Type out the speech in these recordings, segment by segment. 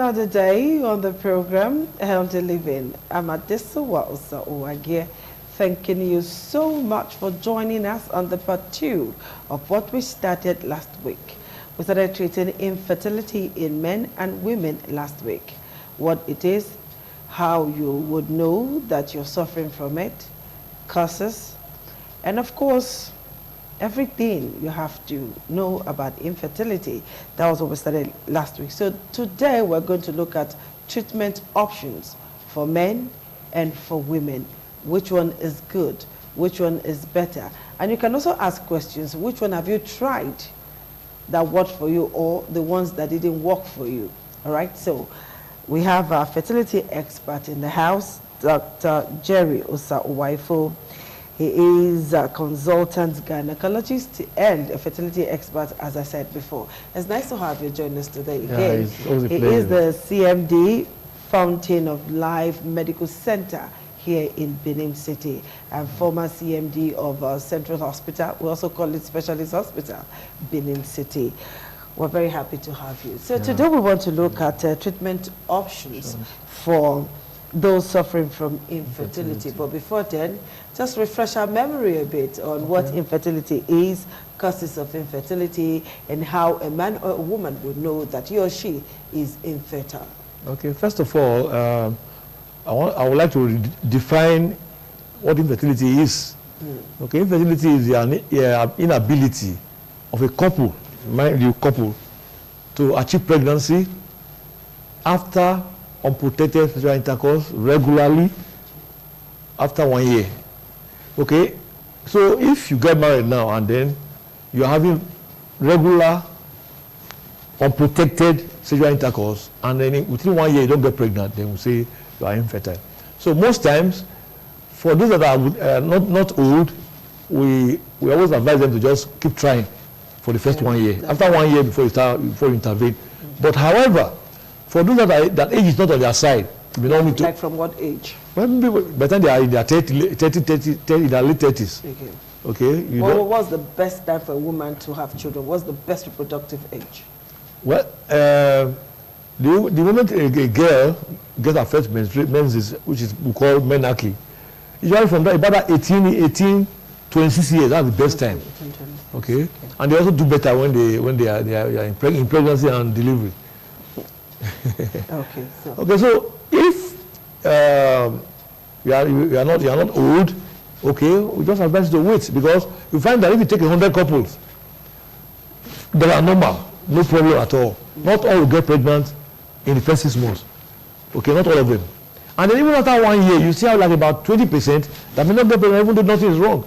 another day on the program, Healthy Living. I'm Adisa Wausa Owage, thanking you so much for joining us on the part 2 of what we started last week. We started treating infertility in men and women last week. What it is, how you would know that you're suffering from it, causes, and of course, everything you have to know about infertility. That was what we started last week. So today we're going to look at treatment options for men and for women. Which one is good? Which one is better? And you can also ask questions. Which one have you tried that worked for you, or the ones that didn't work for you? All right, so we have our fertility expert in the house, Dr. Jerry Osa-Uwaifo. He is a consultant gynecologist and a fertility expert, as I said before. It's nice to have you join us today again. He is the CMD, Fountain of Life Medical Center here in Benin City, and former CMD of Central Hospital. We also call it Specialist Hospital, Benin City. We're very happy to have you. So today we want to look at treatment options for those suffering from infertility. But before then, just refresh our memory a bit on what infertility is, causes of infertility, and how a man or a woman would know that he or she is infertile. Okay, first of all, I would like to define what infertility is. Okay, infertility is the inability of a couple, mind you, couple, to achieve pregnancy after unprotected sexual intercourse regularly after 1 year. Okay, so if you get married now and then you're having regular unprotected sexual intercourse, and then within 1 year you don't get pregnant, then we say you are infertile. So most times, for those that are not old, we always advise them to just keep trying for the first 1 year. After 1 year, before you intervene. But however, for those that age is not on their side, you know, like from what age? Well, by the time they are in their 30, in their late 30s. Okay. What's the best time for a woman to have children? What's the best reproductive age? Well, the moment a girl gets her first menses, which is we call menarche, usually from that about 18, 26 years, that's the best time. Okay, and they also do better when they are in pregnancy and delivery. Okay, so if you are not old, okay, we just advise you to wait, because you find that if you take 100 couples, they are normal, no problem at all. Not all will get pregnant in the first 6 months. Okay, not all of them. And then even after 1 year, you see how like about 20% that may not get pregnant even though nothing is wrong.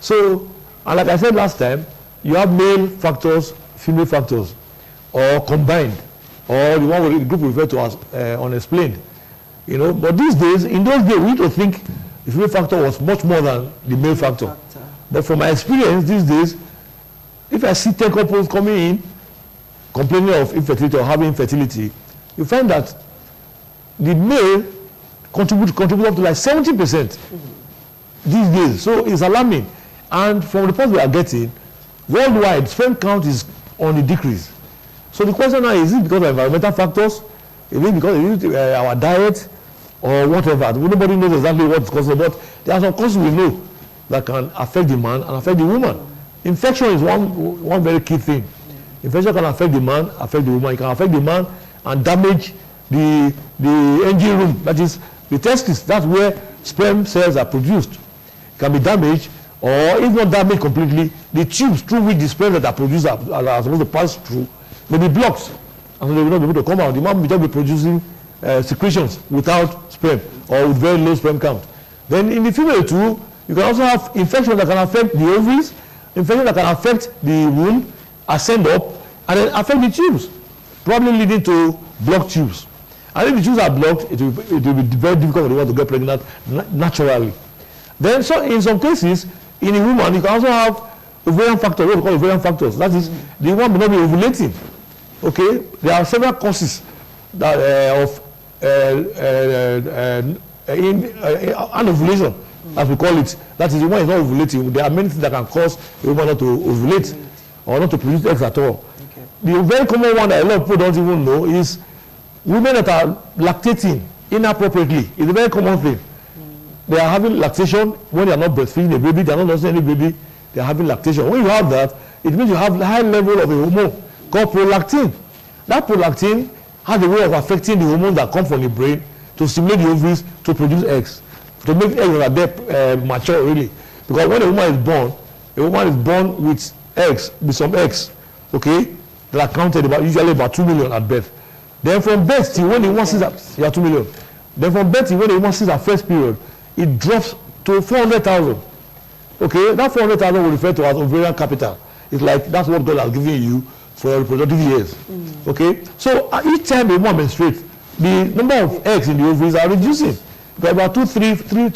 So, and like I said last time, you have male factors, female factors, or combined, or the one the group referred to as unexplained. You know, but these days, in those days, we need to think the female factor was much more than the male factor. But from my experience these days, if I see 10 couples coming in complaining of infertility or having infertility, you find that the male contribute up to like 70% these days. So it's alarming. And from the reports we are getting, worldwide, sperm count is on the decrease. So the question now is it because of environmental factors? Is it because of our diet or whatever? Nobody knows exactly what's causing, but there are some causes we know that can affect the man and affect the woman. Infection is one very key thing. Infection can affect the man, affect the woman. It can affect the man and damage the engine room, that is the testes. That's where sperm cells are produced. It can be damaged, or if not damaged completely, the tubes through which the sperm that are produced are supposed to pass through may be blocked, and so they will not be able to come out. The man will just be producing secretions without sperm or with very low sperm count. Then in the female too, you can also have infection that can affect the ovaries, infection that can affect the womb, ascend up, and then affect the tubes, probably leading to blocked tubes. And if the tubes are blocked, it will be very difficult for the woman to get pregnant naturally. Then, so in some cases, in a woman, you can also have ovarian factors, what we call ovarian factors. That is, the woman may not be ovulating. Okay, there are several causes that, of anovulation, as we call it. That is, the woman is not ovulating. There are many things that can cause a woman not to ovulate or not to produce eggs at all. The very common one that a lot of people don't even know is women that are lactating inappropriately is a very common thing. They are having lactation when they are not breastfeeding a baby, they are not nursing any baby, they are having lactation. When you have that, it means you have a high level of a hormone called prolactin. That prolactin has a way of affecting the hormones that come from the brain to stimulate the ovaries to produce eggs, to make eggs that are mature really. Because when a woman is born with eggs, with some eggs, okay, that are counted usually about 2 million at birth. Then from birth till when the woman sees that, 2 million. Then from birth till when the woman sees her first period, it drops to 400,000. Okay, that 400,000 will refer to as ovarian capital. It's like that's what God has given you for your reproductive years. Okay, so each time a woman menstruates, the number of eggs in the ovaries are reducing. Because about 2, 3, 4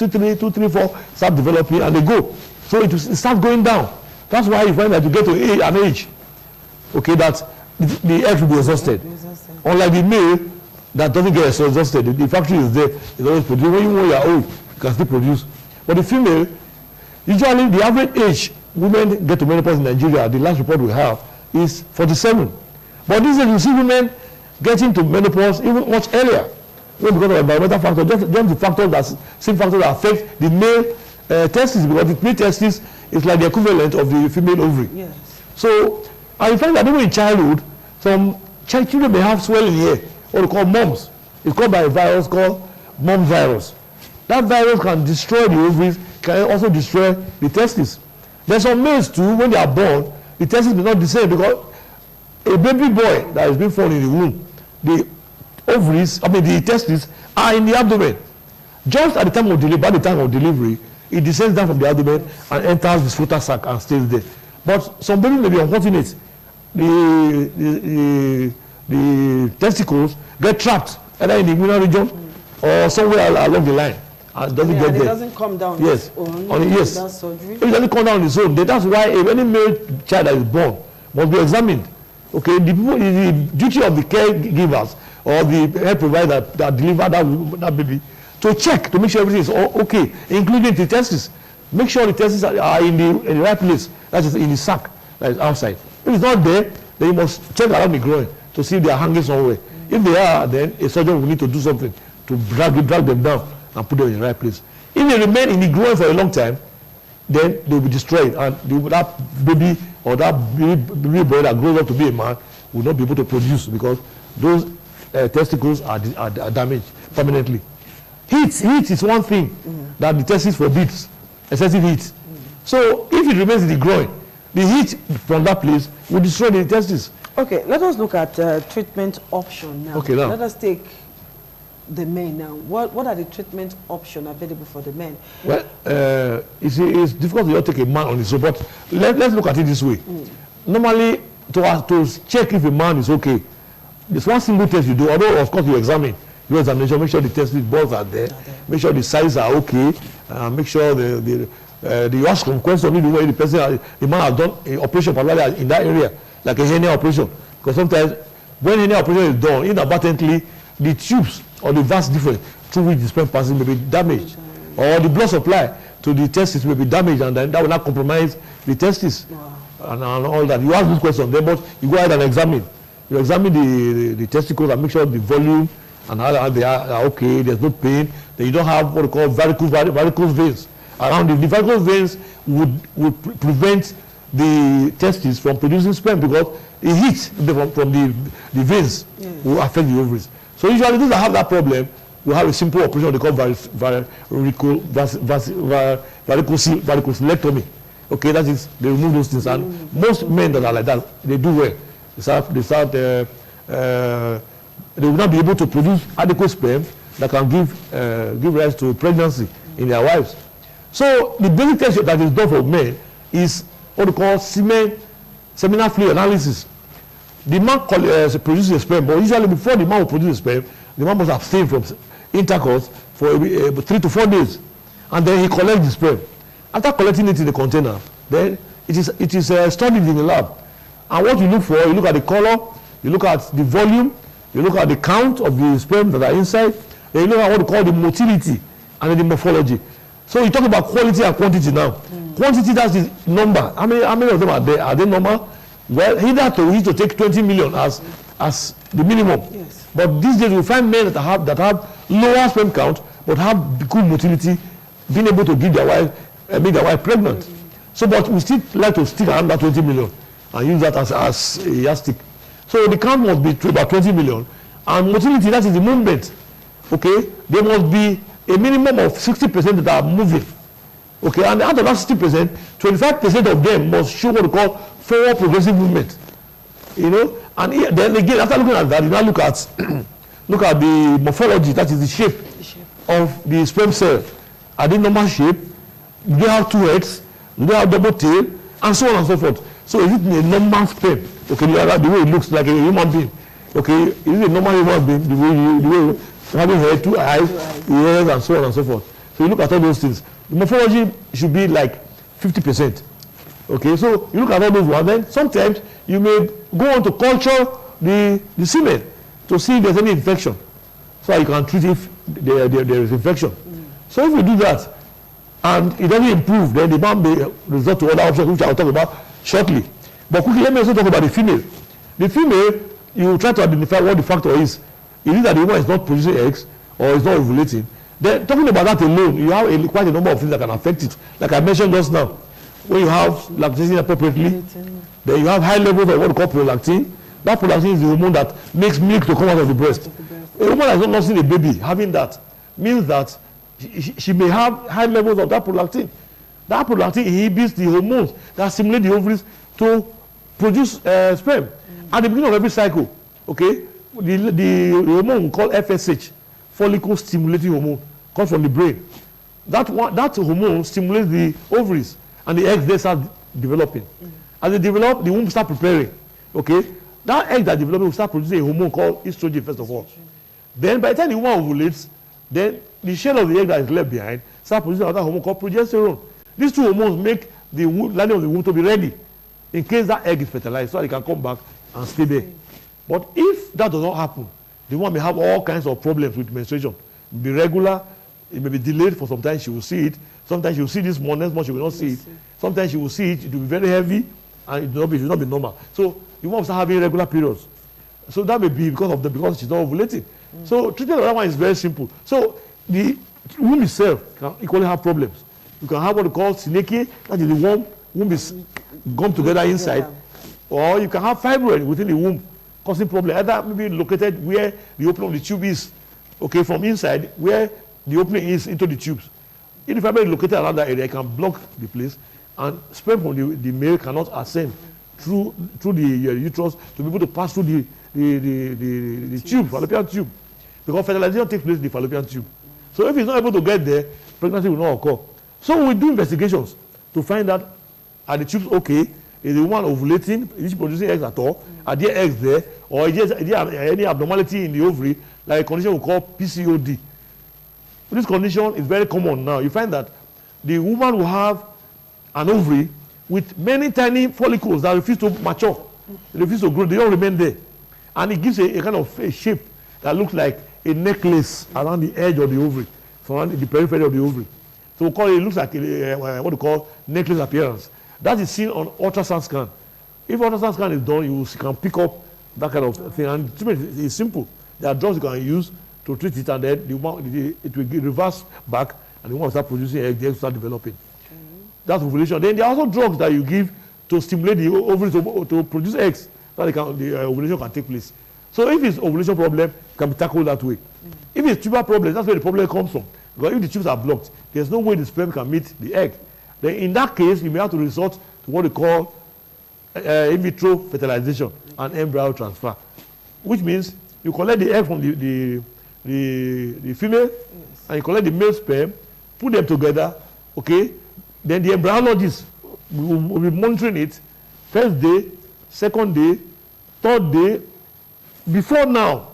start developing and they go. So it starts going down. That's why you find that you get to an age, okay, that the eggs will be exhausted. Unlike the male that doesn't get exhausted, the factory is there, it's always producing. When you are old, you can still produce. But the female, usually the average age women get to menopause in Nigeria, the last report we have, is 47. But these days you see women getting to menopause even much earlier. Well, because of environmental factors, just the factors that affect the male testes, because the male testes is like the equivalent of the female ovary. Yes. So I find that even in childhood, some children may have swelling here, what we call mumps. It's called by a virus called mumps virus. That virus can destroy the ovaries, can also destroy the testes. There's some males too, when they are born, the testes may not be the same, because a baby boy that is being born in the womb, the ovaries, the testes are in the abdomen. Just at the time of delivery, by the time of delivery, it descends down from the abdomen and enters the scrotal sac and stays there. But some babies may be unfortunate. The testicles get trapped either in the inguinal region or somewhere along the line. And doesn't get there. It doesn't come down on its own. Yes. Surgery. It doesn't come down on its own. That's why any male child that is born must be examined. Okay, the duty of the caregivers or the health provider that deliver that baby to check to make sure everything is okay, including the testes. Make sure the testes are in the right place, that is in the sac that is outside. If it's not there, then you must check around the groin to see if they are hanging somewhere. If they are, then a surgeon will need to do something to drag them down and put them in the right place. If they remain in the groin for a long time, then they will be destroyed, and that baby or that baby boy that grows up to be a man will not be able to produce, because those testicles are damaged permanently. Heat is one thing that the testis forbids, excessive heat. So if it remains in the groin, the heat from that place will destroy the testis. Okay, let us look at treatment option now. Okay, now. Let us take the men now. What are the treatment options available for the men? Well, it's difficult to take a man on his own, but let's look at it this way. Normally, to check if a man is okay, there's one single test you do, although of course you examine. Do examination, make sure the testis balls are there, make sure the sizes are okay, make sure the ask some question the way the man has done an operation particularly in that area, like a hernia operation. Because sometimes when hernia operation is done, inadvertently the tubes or the vas different through which the sperm passes may be damaged, or the blood supply to the testis may be damaged, and then that will not compromise the testis. And all that. You ask this question, then but you go ahead and examine. You examine the testicles and make sure the volume and how they are okay, there's no pain, then you don't have what we call varicose veins around it. The varicose veins would prevent the testes from producing sperm, because the heat from the veins will affect the ovaries. So usually those that have that problem will have a simple operation they call varicocelectomy. Okay, that is, they remove those things, and most men that are like that, they do well. They will not be able to produce adequate sperm that can give rise to pregnancy in their wives. So the basic test that is done for men is what we call seminal fluid analysis. The man produces a sperm, but usually before the man will produce a sperm, the man must abstain from intercourse for 3 to 4 days, and then he collects the sperm. After collecting it in the container, then it is studied in the lab. And what you look for, you look at the color, you look at the volume, you look at the count of the sperm that are inside, then you look at what we call the motility and then the morphology. So you talk about quality and quantity now. Quantity, that's the number. How many of them are there? Are they normal? Well, he need to take 20 million as the minimum. Yes. But these days we find men that have lower sperm count but have good motility, being able to give their wife, make their wife pregnant. So, but we still like to stick around that 20 million and use that as a yardstick. So the count must be about 20 million, and motility, that is the movement. Okay, there must be a minimum of 60% that are moving. Okay, and out of that 60%, 25% of them must show what we call forward progressive movement. You know, and then again, after looking at that, you now look at look at the morphology, that is the shape of the sperm cell. Are they normal shape? Do they have two heads? Do they have double tail? And so on and so forth. So is it a normal sperm? Okay, the way it looks like a human being. Okay, is it a normal human being? The way having head, two eyes, ears, and so on and so forth. So you look at all those things. The morphology should be like 50%. Okay, so you look at all those ones, then sometimes you may go on to culture the semen to see if there's any infection. So you can treat if there is infection. So if you do that and it doesn't improve, then the man may resort to other options, which I'll talk about shortly. But quickly, let me also talk about the female. The female, you try to identify what the factor is. Is it that the woman is not producing eggs or is not ovulating? Then talking about that alone, you have quite a number of things that can affect it. Like I mentioned just now, when you have lactation appropriately, then you have high levels of what we call prolactin. That prolactin is the hormone that makes milk to come out of the breast. A woman that is not nursing a baby, having that, means that she may have high levels of that prolactin. That prolactin inhibits the hormones that stimulate the ovaries to produce sperm. At the beginning of every cycle, okay, the hormone called FSH, follicle stimulating hormone, comes from the brain. That hormone stimulates the ovaries, and the eggs, they start developing. As they develop, the womb start preparing. Okay, that egg that develops will start producing a hormone called estrogen first of all. Then by the time the woman ovulates, then the shell of the egg that is left behind start producing another hormone called progesterone. These two hormones make the lining of the womb to be ready in case that egg is fertilized, so that it can come back and stay there. But if that does not happen, the woman may have all kinds of problems with menstruation. It may be regular, it may be delayed for some time, she will see it. Sometimes she will see this month, next month she will not see it. Sometimes she will see it, it will be very heavy, and it will not be normal. So the woman will start having regular periods. So that may be because she's not ovulating. So treatment of that one is very simple. So the womb itself can equally have problems. You can have what we call synechia, that is the womb is gummed together inside, or you can have fibroid within the womb, causing problem. Either maybe located where the opening of the tube is, okay, from inside where the opening is into the tubes. If the fibroid is located around that area, it can block the place, and sperm from the male cannot ascend through the uterus to be able to pass through the tube, fallopian tube, because fertilization takes place in the fallopian tube. So if it's not able to get there, pregnancy will not occur. So we do investigations to find out, are the tubes okay? Is the woman ovulating? Is she producing eggs at all? Are there eggs there? Or is there any abnormality in the ovary, like a condition we call PCOD? This condition is very common now. You find that the woman will have an ovary with many tiny follicles that refuse to mature, refuse to grow, they don't remain there. And it gives a kind of a shape that looks like a necklace around the edge of the ovary, surrounding the periphery of the ovary. So we call it looks like what we call necklace appearance. That is seen on ultrasound scan. If ultrasound scan is done, you can pick up that kind of thing. And treatment is simple. There are drugs you can use to treat it, and then it will reverse back, and the woman will start producing eggs, the eggs will start developing. That's ovulation. Then there are also drugs that you give to stimulate the ovaries to produce eggs, so that the ovulation can take place. So if it's ovulation problem, it can be tackled that way. If it's tuber problem, that's where the problem comes from. Because if the tubes are blocked, there's no way the sperm can meet the egg. Then in that case, you may have to resort to what we call in vitro fertilization and embryo transfer, which means you collect the egg from the female, and you collect the male sperm, put them together, okay? Then the embryologist will be monitoring it first day, second day, third day. Before now,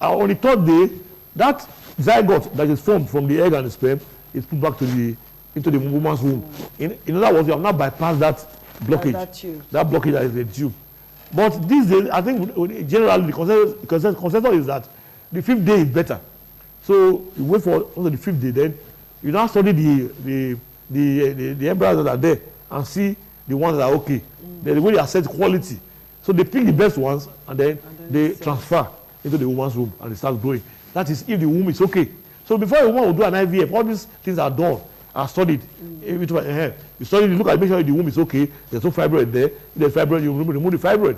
on the third day, that zygote that is formed from the egg and the sperm is put back into the woman's womb. In other words, you have now bypassed that blockage. That blockage that is the tube. But these days, I think generally the consensus is that the 5th day is better. So you wait for the 5th day, then you now study the embryos that are there and see the ones that are okay. Then the way they assess quality. So they pick the best ones and then they transfer into the woman's womb and it starts growing. That is if the womb is okay. So before a woman will do an IVF, all these things are done, are studied. You study, you look at, make sure the womb is okay, there's no fibroid there. If there's fibroid, you remove the fibroid.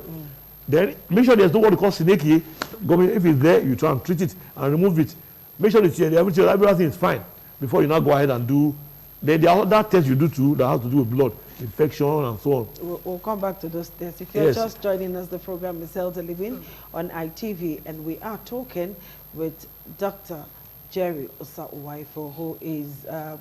Then make sure there's no what we call synechia. If it's there, you try and treat it and remove it. Make sure that everything is fine before you now go ahead and do. Then there are other tests you do too that have to do with blood, infection and so on. We'll come back to those tests. If you're just joining us, the program is Healthy Living on ITV, and we are talking with Dr. Jerry Osa-Uwaifo, who is a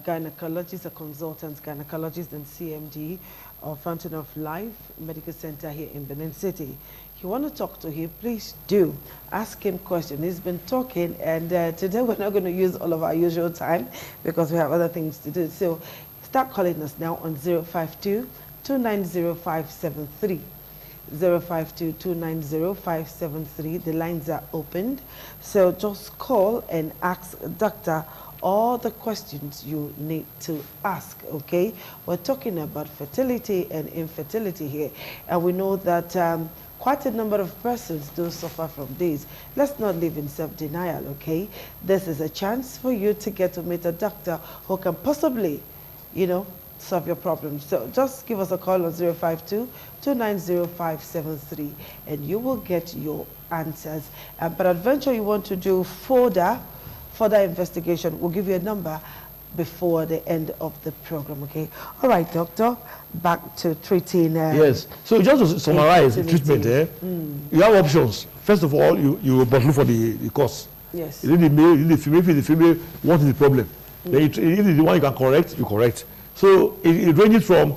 gynecologist, a consultant gynecologist and CMD of Fountain of Life Medical Center here in Benin City. If you want to talk to him, please do ask him questions. He's been talking, and today we're not going to use all of our usual time because we have other things to do. So start calling us now on 052-290-573. 052-290-573. The lines are opened. So just call and ask Doctor all the questions you need to ask, okay? We're talking about fertility and infertility here, and we know that quite a number of persons do suffer from this. Let's not live in self-denial, okay? This is a chance for you to get to meet a doctor who can possibly, you know, solve your problems. So just give us a call on 052-290-573 and you will get your answers. But adventure you want to do further investigation, we'll give you a number before the end of the program, okay? All right, doctor, back to treating. Yes, so just to summarize the treatment, you have options. First of all, you look for the cause. Yes. You need the male, you need the female. If it's the female, what is the problem? Then if it's the one you can correct, you correct. So it ranges from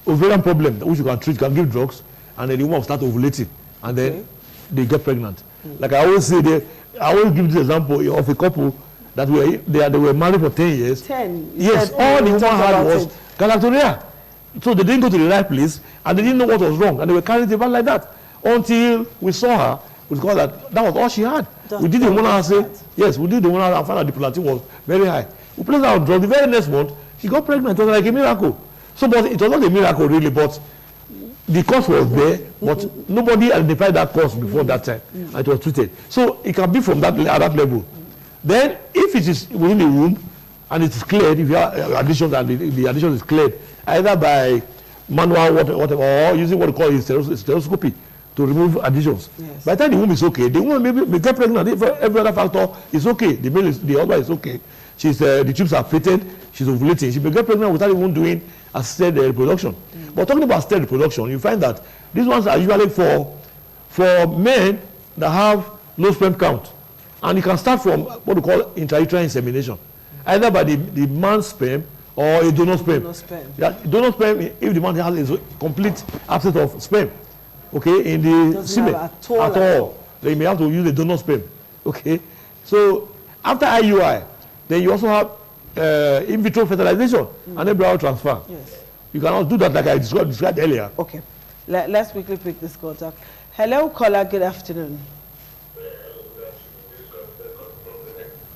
ovarian problem, which you can treat, you can give drugs, and then the woman will start ovulating, and then they get pregnant. Like I always say, I always give this example of a couple that they were married for 10 years. 10? Yes, all the woman had was galactorrhea. So they didn't go to the right place, and they didn't know what was wrong, and they were carrying the bag like that until we saw her. We got that was all she had. We did the hormonal assay. Yes, we did the hormonal and found out the prolactin was very high. We placed our drug. The very next month, she got pregnant. It was like a miracle. So, but it was not a miracle really, but the cause was there, but nobody identified that cause before that time, and it was treated. So it can be from that at that level. Then, if it is within the womb and it is cleared, if you have additions and the addition is cleared, either by manual whatever, or using what we call hysteroscopy to remove additions. Yes. By the time the womb is okay, the woman may get pregnant. If every other factor is okay, the husband is okay. The tubes are fitted, she's ovulating. She may get pregnant without even doing assisted reproduction. But talking about assisted reproduction, you find that these ones are usually for men that have low sperm count. And you can start from what we call intrauterine insemination, either by the man's sperm or a donor sperm. Donor sperm, if the man has a complete absence of sperm, okay, in the semen at all, then you may have to use a donor sperm, okay. So after IUI, then you also have in vitro fertilization and embryo transfer. Yes. You cannot do that like I described earlier. Okay. Let's quickly pick this contact. Hello, caller. Good afternoon.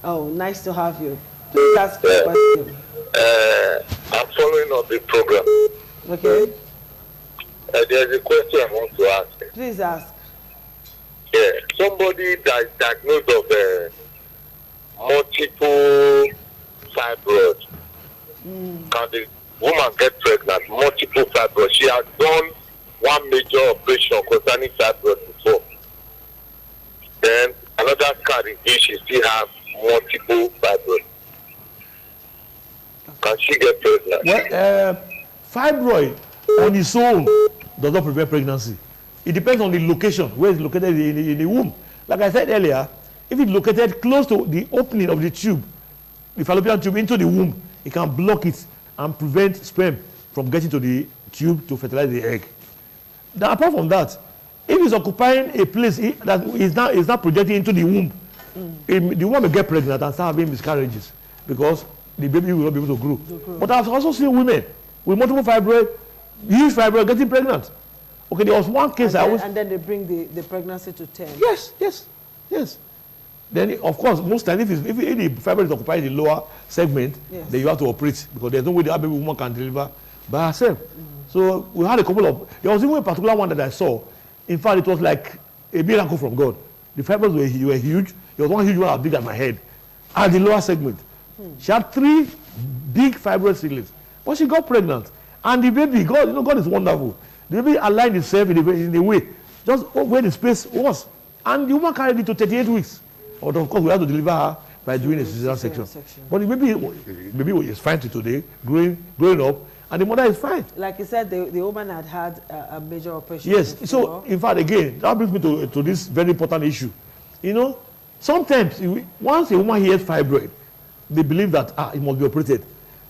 Oh, nice to have you. Please ask your question. I'm following up the program. Okay. There's a question I want to ask. Please ask. Yeah, somebody that is diagnosed of multiple fibroids. Can the woman get pregnant? Multiple fibroids. She has done one major operation concerning fibroids before. Then another scar reveals she still has multiple fibroids. Can she get pregnant? Well, fibroid on its own does not prevent pregnancy. It depends on the location, where it's located in the womb. Like I said earlier, if it's located close to the opening of the tube, the fallopian tube into the womb, it can block it and prevent sperm from getting to the tube to fertilize the egg. Now, apart from that, if it's occupying a place that is not projecting into the womb, the woman may get pregnant and start having miscarriages because the baby will not be able to grow. But I've also seen women with multiple fibroid, huge fibroid, getting pregnant. Okay, there was one case and then they bring the pregnancy to 10. Yes. Then, of course, most times, if the fibroid is occupying the lower segment, then you have to operate because there's no way the baby woman can deliver by herself. So we had a couple of, there was even a particular one that I saw. In fact, it was like a miracle from God. The fibroids were huge. There was one huge one as big as my head at the lower segment. She had 3 big fibroid ceilings, but she got pregnant. And the baby, God is wonderful. The baby aligned itself in a way, just where the space was. And the woman carried it to 38 weeks. But of course, we had to deliver her by doing a cesarean section. But the baby is fine till today, growing up, and the mother is fine. Like you said, the woman had a major operation. Yes. before. So, in fact, again, that brings me to this very important issue. You know, sometimes once a woman hears fibroid, they believe that it must be operated.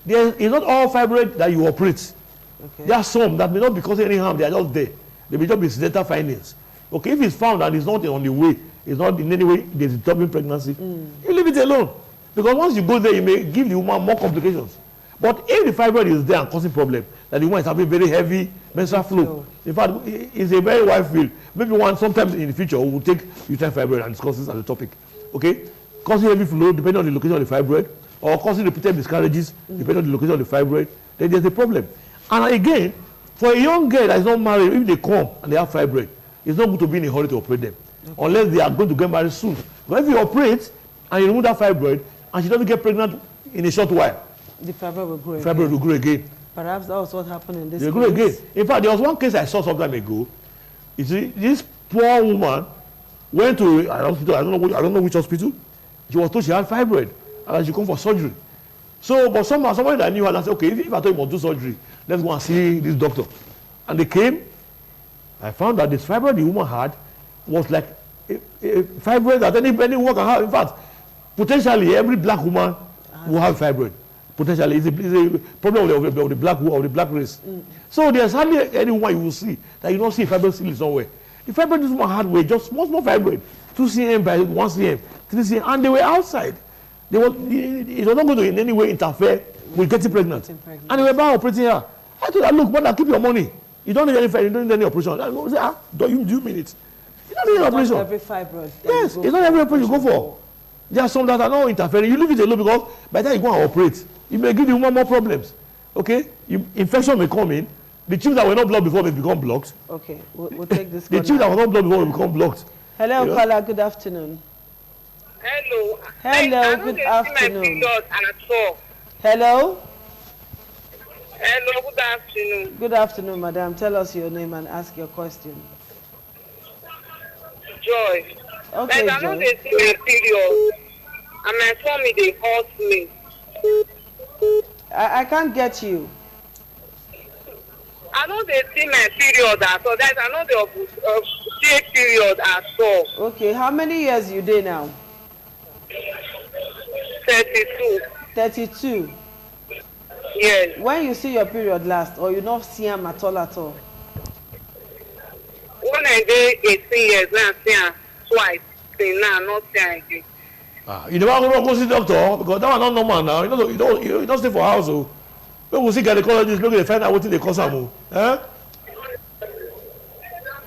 It's not all fibroid that you operate. Okay. There are some that may not be causing any harm. They are just there. They may just be incidental findings. Okay, if it's found and it's not on the way, it's not in any way disturbing pregnancy, you leave it alone. Because once you go there, you may give the woman more complications. But if the fibroid is there and causing problem, that the woman is having very heavy menstrual flow. In fact, it's a very wide field. Maybe sometimes in the future, we will take uterine fibroid and discuss this as a topic. Okay, causing heavy flow depending on the location of the fibroid, or causing repeated miscarriages depending on the location of the fibroid. Then there's a problem. And again, for a young girl that is not married, if they come and they have fibroid, it's not good to be in a hurry to operate them, unless they are going to get married soon. But if you operate and you remove that fibroid and she doesn't get pregnant in a short while, the fibroid will grow. Fibroid will grow again. Perhaps that was what happened in this They case. grow again. In fact, there was one case I saw some time ago. You see, this poor woman went to an hospital. I don't know which hospital. She was told she had fibroid and she come for surgery. So, but somebody that knew her and said, okay, if I thought you must do surgery, let's go and see this doctor. And they came. I found that this fibroid the woman had was like a fibroid that any woman can have. In fact, potentially every black woman will have fibroid. Potentially, it's a problem of the black race. So there's hardly any woman you will see that you don't see a fibroid ceiling somewhere. The fibroid this woman had were just small fibroid, 2 cm by 1 cm, 3 cm, and they were outside. It was not going to in any way interfere with getting pregnant. And they were about operating her. I told her, look, mother, keep your money. You don't need any operation. I say, do you mean it? You don't need an operation. Every fibroid. Yes, it's not every operation you go for. There are some that are not interfering. You leave it alone because by the time you go and operate, you may give the woman more problems. Okay? Infection may come in. The tubes that were not blocked before may become blocked. Okay, we'll take this. The tubes that were not blocked before will become blocked. Hello, caller. Good afternoon. Hello. Hello, good afternoon. Hello. Hello, good afternoon. Good afternoon, madam. Tell us your name and ask your question. Joy. Okay, I know Joy. they see my period, and my tummy they hurt me. I can't get you. I know they see my period at all. That I know the see period at all. Okay, how many years you did now? 32. 32. Yes. When you see your period last, or you not see them at all? When I did 18 years, now I see her twice. Say now, not see her again. You never go see doctor because that one not normal now. You don't stay for house. So when we see gynecologist, maybe they find out what they cause them. Eh?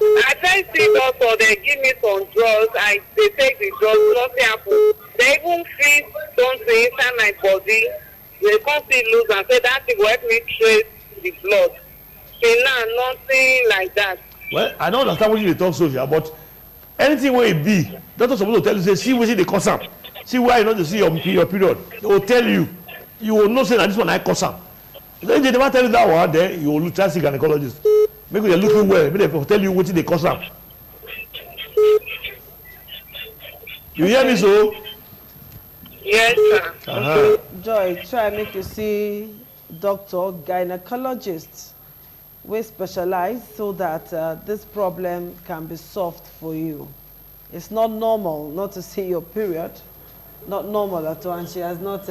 I try to see doctor, they give me some drugs. They take the drugs, nothing happen. They even feel something inside my body. They can't see lose and say that thing will help me trace the blood. Say now, nothing like that. Well, I don't understand what you talk social, but anything where it be, doctor supposed to tell you, say, see what they cause them. See why you not to see your period. They will tell you. You will not say that this one I cause them. If they never tell you that one, then you will try to see gynecologist. Maybe they're looking well. Maybe they will tell you what they cause them. You hear me so? Yes, sir. Okay, Joy, try make you see doctor, gynecologist. We specialize so that this problem can be solved for you. It's not normal not to see your period. Not normal at all, and she has not.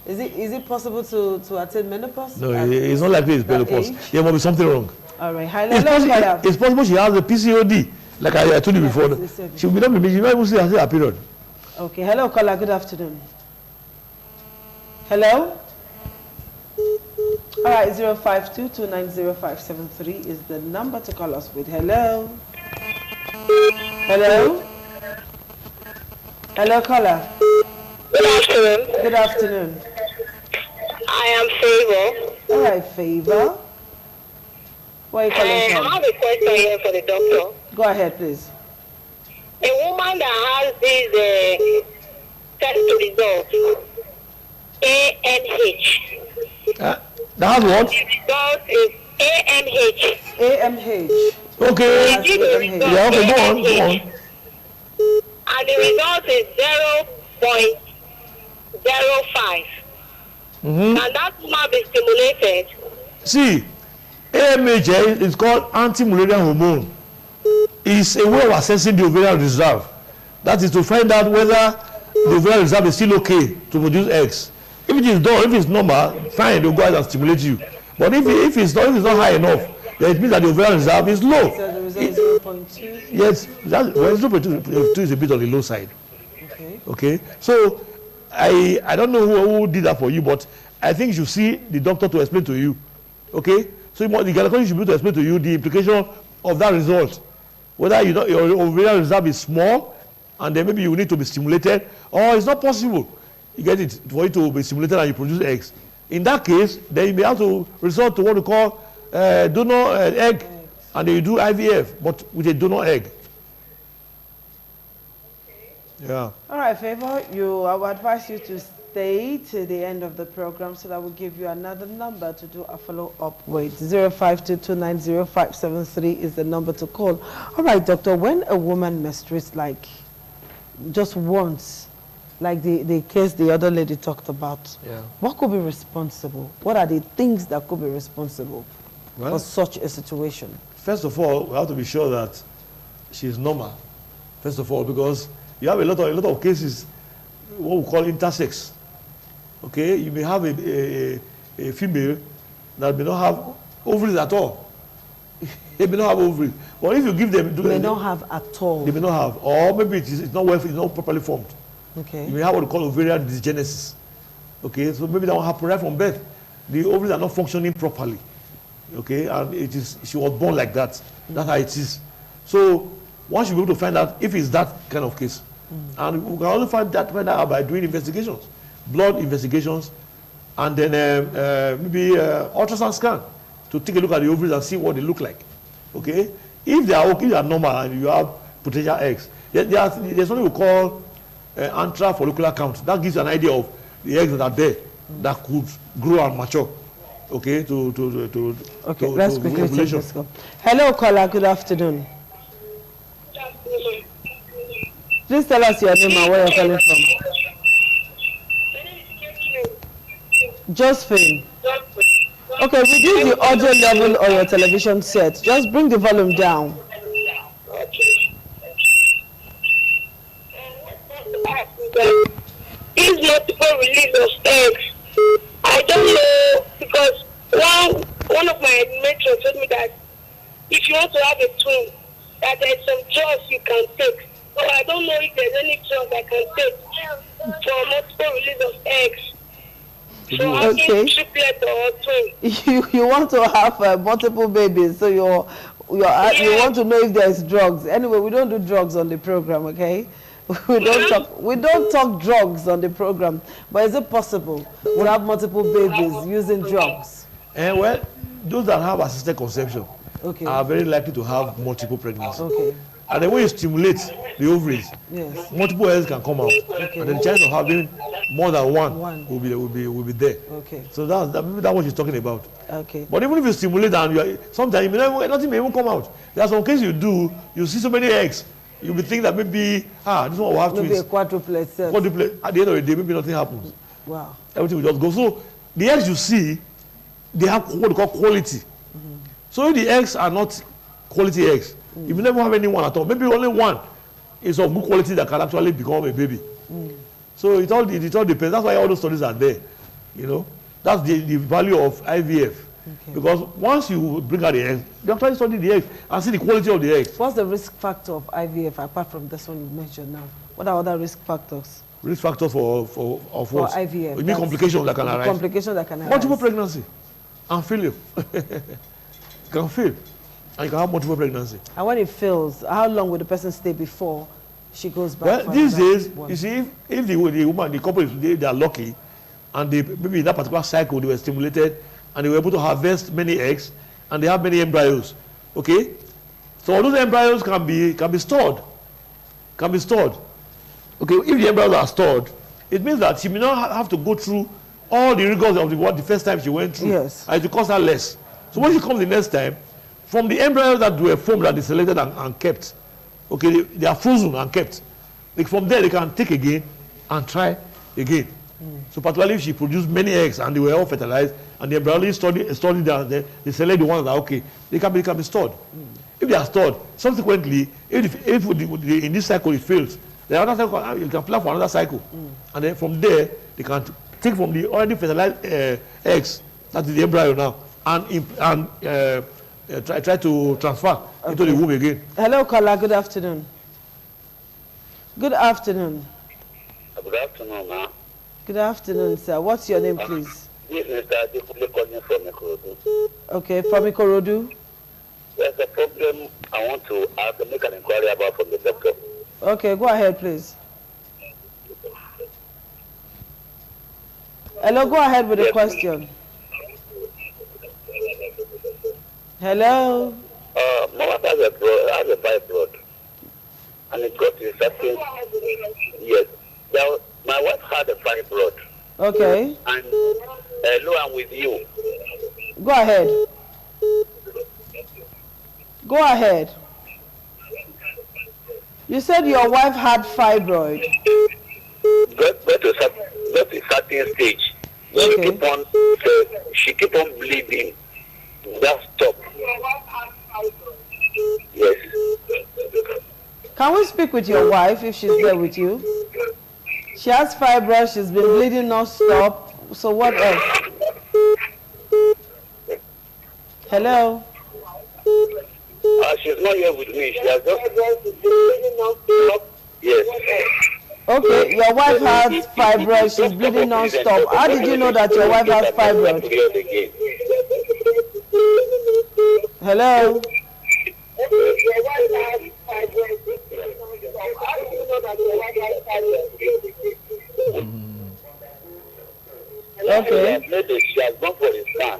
Is it possible to attain menopause? No, it's not likely it's menopause. There must be something wrong. All right. It's possible she has a PCOD, like I told you before. She will not even see her period. Okay. Hello, caller. Good afternoon. Hello. All right. 052290573 is the number to call us with. Hello. Hello. Hello, caller. Good afternoon. Good afternoon. I am Favor. All right, Favor. Where are you calling I from? have a question here for the doctor. Go ahead, please. A woman that has this test result, ANH. That has what? The result is ANH. AMH. Okay. Yes, AMH. Yeah, okay, go on. And the result is 0.05. And that woman be stimulated. See, AMH is called anti-malarial hormone. It's a way of assessing the ovarian reserve. That is to find out whether the ovarian reserve is still okay to produce eggs. If it is done, if it's normal, fine, they'll go ahead and stimulate you. But if it's not high enough, then it means that the ovarian reserve is low. So the result is 0.2. Yes, well, 0.2 is a bit on the low side. Okay. So I don't know who did that for you, but I think you should see the doctor to explain to you. Okay. So the gynecologist should be able to explain to you the implication of that result. Whether your ovarian reserve is small, and then maybe you need to be stimulated, or it's not possible. You get it, for you to be stimulated and you produce eggs. In that case, then you may have to resort to what we call donor egg, and then you do IVF, but with a donor egg. Yeah. All right, Favor, I would advise you to stay to the end of the program so that we'll give you another number to do a follow-up with. 0522905573 is the number to call. All right, doctor, when a woman menstruates like just once, like the case the other lady talked about, what could be responsible? What are the things that could be responsible for such a situation? First of all, we have to be sure that she's normal. First of all, because you have a lot of cases, what we call intersex. Okay, you may have a female that may not have ovaries at all. They may not have ovaries. But if you give them, they may not have at all. They may not have, or maybe it's not it's not properly formed. Okay. You may have what we call ovarian dysgenesis. Okay, so maybe that will happen right from birth. The ovaries are not functioning properly. Okay, and she was born like that. That's how it is. So one should be able to find out if it's that kind of case. And we can also find that out by doing investigations, blood investigations, and then maybe ultrasound scan to take a look at the ovaries and see what they look like. Okay, if they are okay, they are normal, and you have potential eggs. There's something we call intrafollicular count. That gives you an idea of the eggs that are there that could grow and mature. Okay, let's quickly take this call. Hello, caller. Good afternoon. Please tell us your name and where you're calling from. Josephine. Okay, reduce the audio level on your television set. Just bring the volume down. These multiple release of eggs, I don't know, because one of my matrons told me that if you want to have a twin, that there's some drugs you can take. So I don't know if there's any drugs I can take for multiple release of eggs. So okay. Triplet or twin. You want to have multiple babies, so you want to know if there's drugs. Anyway, we don't do drugs on the program, okay? We don't talk drugs on the program. But is it possible to have multiple babies using drugs? Well, those that have assisted conception are very likely to have multiple pregnancies. Okay. And then when you stimulate the ovaries, multiple eggs can come out, and the chance of having more than one will be there. Okay. So that's what she's talking about. Okay. But even if you stimulate and sometimes nothing may even come out. There are some cases you see so many eggs, you'll be thinking that maybe this one will have twins. Maybe a quadruplet. Quadruplet. At the end of the day, maybe nothing happens. Wow. Everything will just go. So the eggs you see, they have what they call quality. So if the eggs are not quality eggs, if you never have any one at all, maybe only one is of good quality that can actually become a baby. So it all depends. That's why all those studies are there. You know, that's the value of IVF. Okay. Because once you bring out the eggs, you actually study the eggs and see the quality of the eggs. What's the risk factor of IVF apart from this one you mentioned now? What are other risk factors? Risk factors for what? For IVF. You mean complications that can arise? Complications that can arise. Multiple pregnancy and failure. Can fail. And you can have multiple pregnancy. And when it fails, how long will the person stay before she goes back? Well, these days, you see, if the woman, the couple, they are lucky, and maybe in that particular cycle they were stimulated, and they were able to harvest many eggs, and they have many embryos. Okay, so all those embryos can be stored can be stored. Okay, if the embryos are stored, it means that she may not have to go through all the rigors of the first time she went through. Yes. And it will cost her less. So when she comes the next time, from the embryos that were formed that they selected and kept, okay, they are frozen and kept. Like from there, they can take again and try again. So particularly if she produced many eggs and they were all fertilized, and the embryology studied that, they select the ones that are okay, they can be stored. If they are stored, subsequently, if in this cycle it fails, the other cycle, you can plan for another cycle. And then from there, they can take from the already fertilized eggs, that is the embryo now, and try to transfer into the womb again. Hello, Kala. Good afternoon. Good afternoon. Good afternoon, ma'am. Good afternoon, sir. What's your name, please? This is Mr. Adekunle calling from Ikorodu. Okay, from Ikorodu. There's a problem I want to ask and make an inquiry about from the doctor. Okay, go ahead, please. Hello, go ahead with the question. Hello? My wife has a fibroid, and it got to a certain, yes. Now, my wife had a fibroid. Okay. And hello, I'm with you. Go ahead. Go ahead. You said your wife had fibroid. Got to a certain stage. Okay. She keep on bleeding. That stop. Yes. Can we speak with your wife if she's there with you? She has fibroid, she's been bleeding non-stop. So what else? Hello? She's not here with me. She has just bleeding non-stop. Yes. Okay, your wife has fibroid, she's bleeding non-stop. How did you know that your wife has fibroid? Hello? Okay. Maybe she has gone for a scan.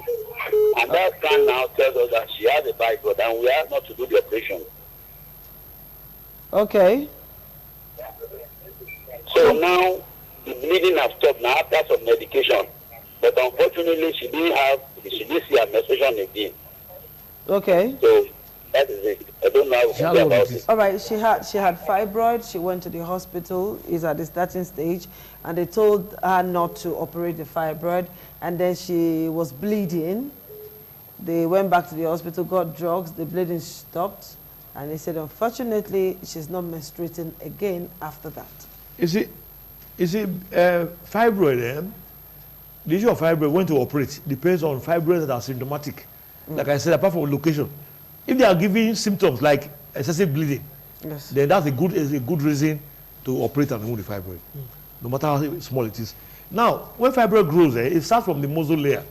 And that scan now tells us that she has a fibroid and we have not to do the operation. Okay. So now the bleeding has stopped now after some medication. But unfortunately she didn't see her menstruation again. Okay. So that is it. I don't know how to do about it. All right, she had fibroid. She went to the hospital. Is at the starting stage, and they told her not to operate the fibroid. And then she was bleeding. They went back to the hospital, got drugs. The bleeding stopped, and they said unfortunately she's not menstruating again after that. Is it Fibroid? The issue of fibroid, when to operate, depends on fibroids that are symptomatic. Like I said, apart from location. If they are giving symptoms like excessive bleeding, yes, then that's a good reason to operate and remove the fibroid, no matter how small it is. Now, when fibroid grows, it starts from the muscle layer.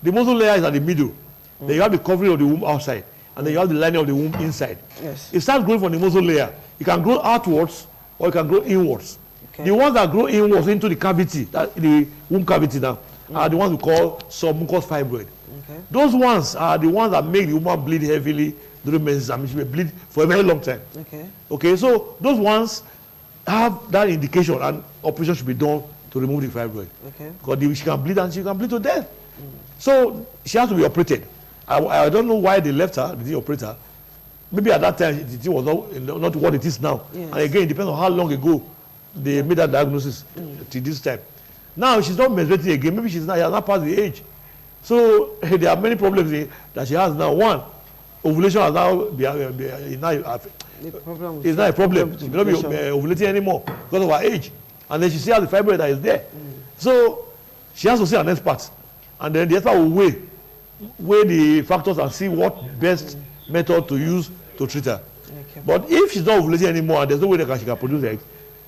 The muscle layer is at the middle. Then you have the covering of the womb outside, and then you have the lining of the womb inside. Yes. It starts growing from the muscle layer. It can grow outwards or it can grow inwards. Okay. The ones that grow inwards into the cavity, the womb cavity now, are the ones we call submucous fibroid. Okay. Those ones are the ones that make the woman bleed heavily during menses. I mean, she may bleed for a very long time. Okay. Okay, so those ones have that indication, and operation should be done to remove the fibroid. Okay. Because she can bleed and she can bleed to death. So she has to be operated. I don't know why they left her, they didn't operate her. Maybe at that time it was not what it is now. Yes. And again, it depends on how long ago they made that diagnosis to this time. Now she's not menstruating again. Maybe she has not passed the age. So there are many problems that she has now. One, ovulation has now it's not a problem. She will not be ovulating anymore because of her age. And then she still has the fibroid that is there. So she has to see an expert. And then the expert will weigh the factors and see what best method to use to treat her. Okay. But if she's not ovulating anymore and there's no way that she can produce eggs,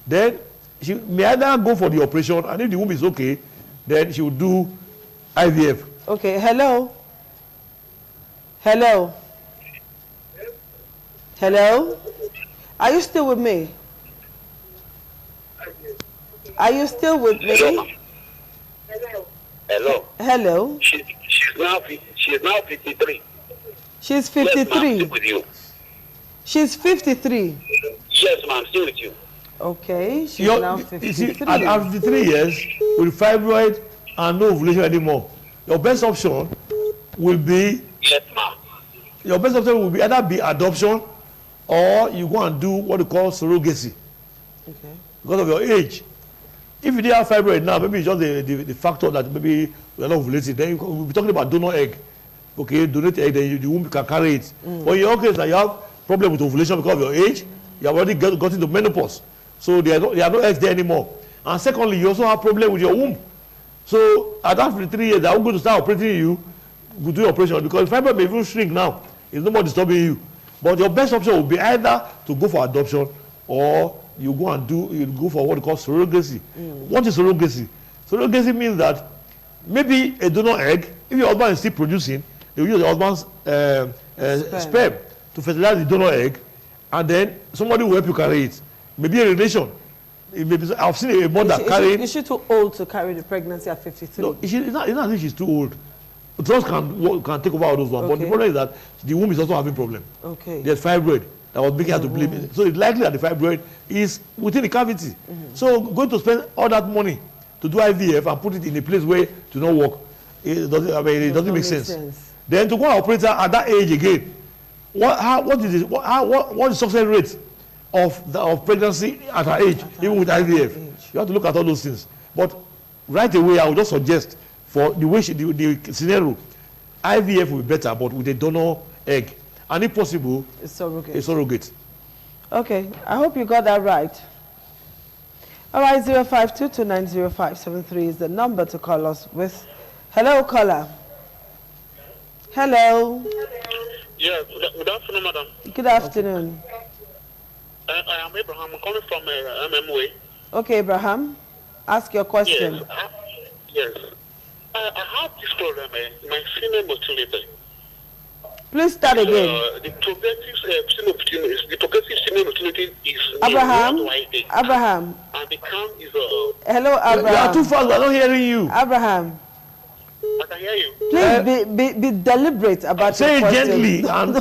then she may either go for the operation, and if the womb is okay, then she will do IVF. Okay, hello? Hello? Hello? Are you still with me? Are you still with me? Hello. Hello? She's now 53. She's Yes, ma'am, 53. with you. She's 53. Yes, ma'am, still with you. Okay, she's Your, now you 53. see, at 53 years, with fibroid and no ovulation anymore, your best option will be Yes, ma'am. your best option will be either be adoption or you go and do what you call surrogacy Okay. because of your age. If you didn't have fibroid now, maybe it's just the factor that maybe you're not ovulating. Then we'll be talking about donor egg. Okay, donate egg, then the womb can carry it. But in your case, that you have problem with ovulation because of your age, you have already got into menopause. So there are no eggs there anymore. And secondly, you also have problem with your womb. So at that 53 years, they are going to start operating you, to do your operation because fibroid may even shrink now. It's no more disturbing you. But your best option will be either to go for adoption or you go for what we call surrogacy. What is surrogacy? Surrogacy means that maybe a donor egg, if your husband is still producing, they will use your husband's sperm to fertilize the donor egg, and then somebody will help you carry it. Maybe a relation. It may be, I've seen a mother carrying. Is she too old to carry the pregnancy at 53? No, it's not as if she's too old. Drugs can take over all those ones. Okay. But the problem is that the womb is also having problem. Okay. There's fibroid that was making her to bleed. So it's likely that the fibroid is within the cavity. So going to spend all that money to do IVF and put it in a place where it do not work, it doesn't make sense. Then to go and operate her at that age again, what is the success rate of pregnancy at her age, even with IVF? You have to look at all those things. But right away, I would just suggest for the way the scenario, IVF will be better, but with a donor egg, and if possible, a surrogate. Okay, I hope you got that right. All right, 052290573 is the number to call us with. Hello, caller. Hello. Yeah, good afternoon, madam. Good afternoon. I am Abraham. I'm calling from MMWay. Okay, Abraham, ask your question. Yes. I have this problem, my female motility. Please start again. The progressive female motility is Abraham. Abraham. And the count is Hello, Abraham. You are too fast. We're not hearing you. Abraham. I can hear you. Please be deliberate about say your it question. gently and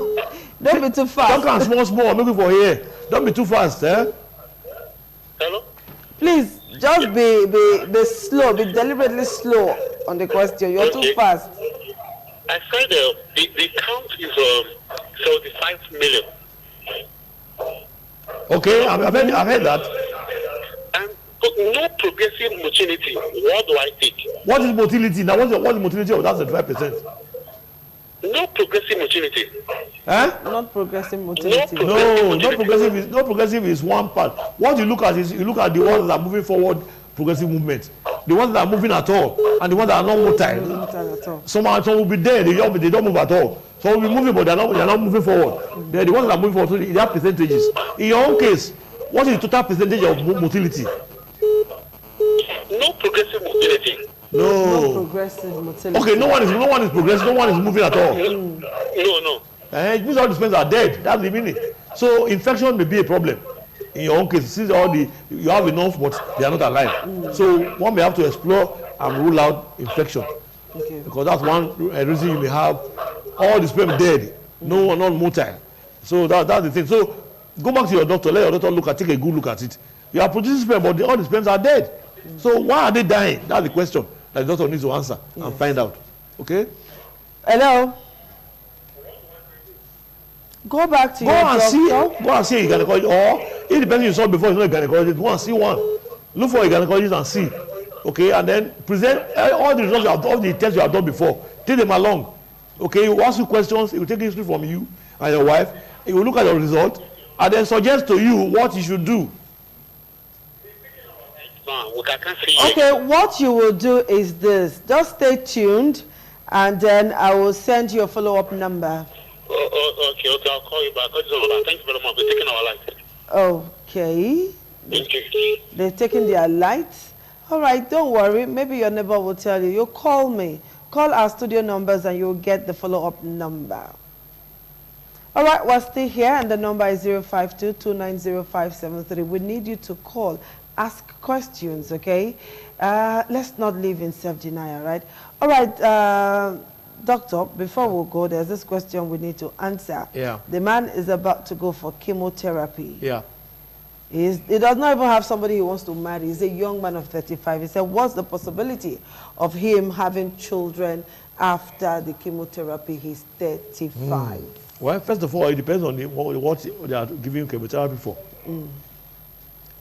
don't be too fast. Talk and small, maybe for here. Don't be too fast, eh? Hello? Please, just be slow, be deliberately slow on the question. You're too fast. I said the count is 75 million. Okay, I've heard that. And no progressive motility. What do I take? What is motility? Now, what's the motility of that 75%? No progressive motility. Eh? Not progressive motility. No progressive is one part. What you look at is you look at the ones that are moving forward, progressive movement. The ones that are moving at all, and the ones that are not motile. Some will be there, they don't move at all. Some will be moving, but they're not moving forward. They're the ones that are moving forward, so they have percentages. In your own case, what is the total percentage of motility? No progressive motility. No progressive motility. Okay, no one is progressive, no one is moving at all. No. It means all the sperms are dead. That's the meaning. So infection may be a problem. In your own case, since you have enough, but they are not alive. So one may have to explore and rule out infection. Okay. Because that's one reason you may have all the sperm dead, no one not motile. So that's the thing. So go back to your doctor, let your doctor take a good look at it. You are producing sperm, but all the sperms are dead. So why are they dying? That's the question that the doctor needs to answer and find out. Okay? Hello. Go back to your doctor. Go and see a gynecologist. Or if the person you saw before is not a gynecologist, go and see one. Look for a gynecologist and see. Okay, and then present all the results you have done, all the tests you have done before. Take them along. Okay, he will ask you questions. He will take history from you and your wife. He will look at your result and then suggest to you what you should do. Okay, what you will do is this. Just stay tuned, and then I will send you a follow-up number. Okay, I'll call you back. Thank you very much. We're taking our light. Okay. Thank you. They're taking their lights. All right, don't worry. Maybe your neighbor will tell you. You call me. Call our studio numbers and you'll get the follow-up number. All right, we're still here, and the number is 052-290-573. We need you to call. Ask questions, okay? Let's not live in self-denial, right? All right, doctor, before we go, there's this question we need to answer. Yeah. The man is about to go for chemotherapy. Yeah. He does not even have somebody he wants to marry. He's a young man of 35. He said, what's the possibility of him having children after the chemotherapy? He's 35. Well, first of all, it depends on what they are giving chemotherapy for.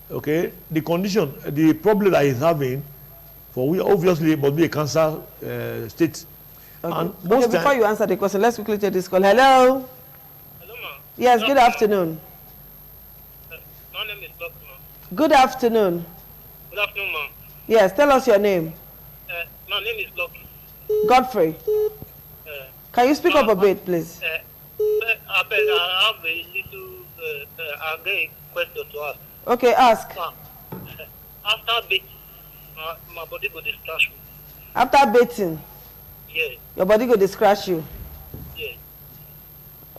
Okay, the condition, the problem that he's having, for we obviously must be a cancer state. Okay. And Okay, before you answer the question, let's quickly take this call. Hello? Hello, ma'am. Yes, good afternoon. My name is Doctor. Good afternoon. Good afternoon, ma'am. Yes, tell us your name. My name is Lucky. Godfrey. Can you speak up a bit, please? I have a little question to ask. Okay, ask. After baking, my body go scratch me. After bathing, Yeah, your body go dey scratch you. yeah.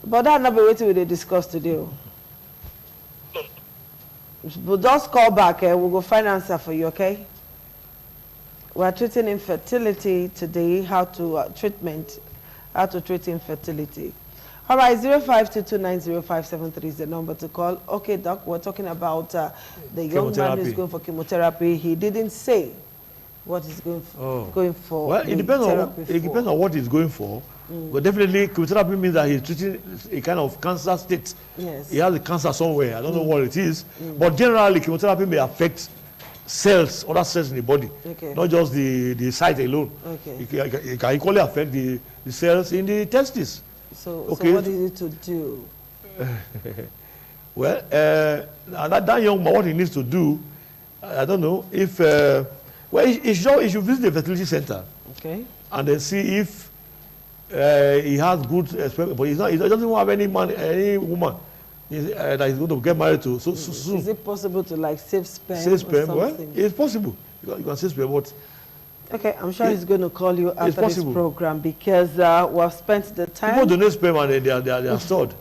But that not be wetin we dey discuss today. Oh. But just call back, we'll go find answer for you, okay? We're treating infertility today, how to treat infertility. All right, 0522905730 is the number to call. Okay, Doc, we're talking about the young man who's going for chemotherapy. He didn't say what he's going for. Well, it depends on what he's going for. But definitely, chemotherapy means that he's treating a kind of cancer state. Yes. He has a cancer somewhere. I don't know what it is. But generally, chemotherapy may affect cells, other cells in the body, not just the site alone. Okay. It can equally affect the cells in the testes. So what do you need to do? Well, that young man, what he needs to do, I don't know, if, well, he should visit the fertility center. Okay. And then see if he has good experience, but he doesn't have any man, any woman that he's going to get married to so soon. Is it possible to like save sperm? Save sperm? Or Well, it's possible. You can save sperm, but okay, I'm sure he's going to call you after this program because we've spent the time. People donate sperm and they are stored.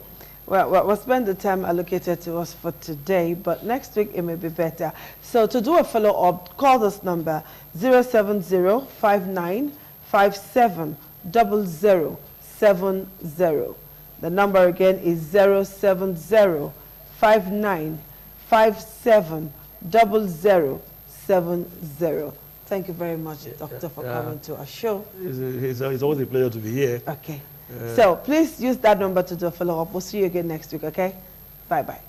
Well, we'll spend the time allocated to us for today, but next week it may be better. So to do a follow-up, call this number 070-5957-0070. The number again is 070-5957-0070. Thank you very much, Doctor, for coming to our show. It's always a pleasure to be here. Okay. So please use that number to do a follow-up. We'll see you again next week, okay? Bye-bye.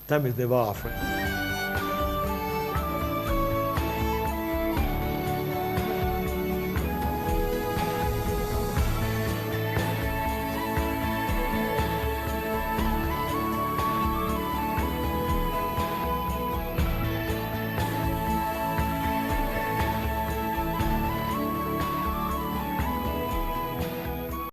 Time is never our friend.